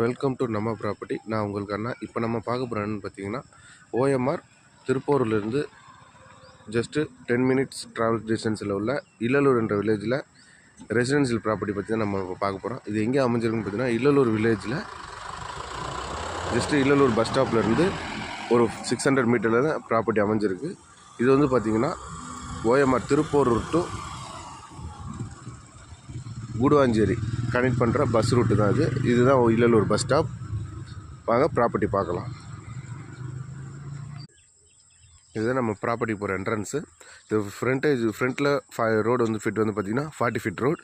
Welcome to நம்ம property. நான் உங்களுக்கு அண்ணா. இப்போ நம்ம பார்க்க போகிறோன்னு பார்த்தீங்கன்னா, ஓஎம்ஆர் திருப்பூர்லேருந்து ஜஸ்ட்டு 10 மினிட்ஸ் ட்ராவல் டிஸ்டன்ஸில் உள்ள இல்லலூர் என்ற வில்லேஜில் ரெசிடென்ஷியல் ப்ராப்பர்ட்டி பற்றி தான் நம்ம பார்க்க போகிறோம். இது எங்கே அமைஞ்சிருக்குன்னு பார்த்தீங்கன்னா, இல்லலூர் வில்லேஜில் ஜஸ்ட்டு இல்லலூர் பஸ் ஸ்டாப்லேருந்து ஒரு 600 மீட்டரில் தான் ப்ராப்பர்ட்டி அமைஞ்சிருக்கு. இது வந்து பார்த்திங்கன்னா OMR Tiruppur to Guduvanchery connect பண்ணுற பஸ் ரூட்டு தான் இது. இதுதான் இல்லலூர் பஸ் ஸ்டாப். வாங்க ப்ராப்பர்ட்டி பார்க்கலாம். இதுதான் நம்ம ப்ராப்பர்ட்டி போகிற என்ட்ரன்ஸு. இது ஃப்ரண்ட்டில் ரோடு வந்து ஃபிட் வந்து பார்த்திங்கன்னா 40 ஃபீட் ரோடு.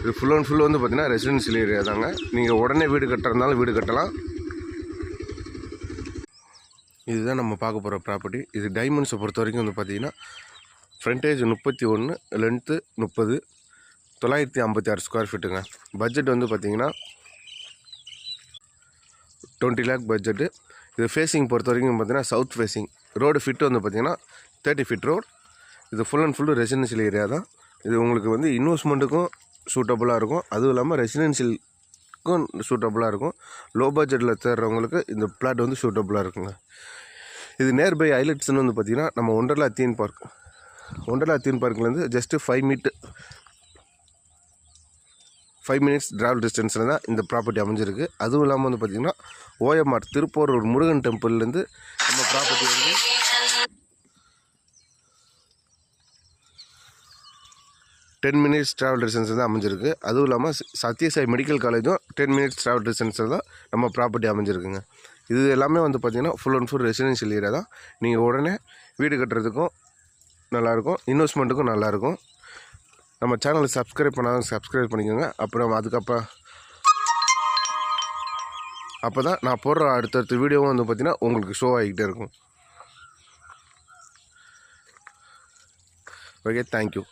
இது ஃபுல் அண்ட் ஃபுல் வந்து பார்த்திங்கன்னா ரெசிடென்ஷியல் ஏரியா தாங்க. நீங்கள் உடனே வீடு கட்டுறதுனாலும் வீடு கட்டலாம். இதுதான் நம்ம பார்க்க போகிற ப்ராப்பர்ட்டி. இது டைமண்ட்ஸை பொறுத்த வரைக்கும் வந்து பார்த்திங்கன்னா ஃப்ரண்டேஜ் 31, லென்த்து 30, 956 ஸ்கொயர் ஃபீட்டுங்க. பட்ஜெட் வந்து பார்த்திங்கன்னா 20 லேக் பட்ஜெட்டு. இது ஃபேஸிங் பொறுத்த வரைக்கும் பார்த்திங்கன்னா சவுத் ஃபேஸிங். ரோடு ஃபிட்டு வந்து பார்த்திங்கன்னா 30 ஃபீட் ரோடு. இது full and full residential area தான். இது உங்களுக்கு வந்து இன்வெஸ்ட்மெண்ட்டுக்கும் சூட்டபுளாக இருக்கும். அதுவும் இல்லாமல் ரெசிடென்ஷியலுக்கும் சூட்டபுளாக இருக்கும். லோ பட்ஜெட்டில் தேடுறவங்களுக்கு இந்த பிளாட் வந்து சூட்டபுளாக இருக்குங்க. இது நியர்பை ஹைலைட்ஸ்னு வந்து பார்த்திங்கன்னா நம்ம ஒண்டர்லா தீம் பார்க்லேருந்து ஜஸ்ட்டு 5 மினிட்ஸ் ட்ராவல் டிஸ்டன்ஸில் தான் இந்த ப்ராப்பர்ட்டி அமைஞ்சிருக்கு. அதுவும் இல்லாமல் வந்து பார்த்திங்கன்னா ஓஎம்ஆர் திருப்பூர் முருகன் டெம்பிள்லேருந்து நம்ம ப்ராப்பர்ட்டி வந்து 10 மினிட்ஸ் ட்ராவல் டிஸ்டன்ஸ் தான் அமைஞ்சிருக்கு. அதுவும் இல்லாமல் சத்யசாய் மெடிக்கல் காலேஜும் 10 மினிட்ஸ் ட்ராவல் டிஸ்டன்ஸில் தான் நம்ம ப்ராப்பர்ட்டி அமைஞ்சிருக்குங்க. இது எல்லாமே வந்து பார்த்திங்கன்னா full and full residential area தான். நீங்கள் உடனே வீடு கட்டுறதுக்கும் நல்லாயிருக்கும், இன்வெஸ்ட்மெண்ட்டுக்கும் நல்லாயிருக்கும். நம்ம சேனலை சப்ஸ்கிரைப் பண்ணாலும் சப்ஸ்கிரைப் பண்ணிக்கோங்க. அப்புறம் அப்போ தான் நான் போடுற அடுத்தடுத்த வீடியோவும் வந்து பார்த்திங்கன்னா உங்களுக்கு ஷோ ஆகிக்கிட்டே இருக்கும். Okay, thank you.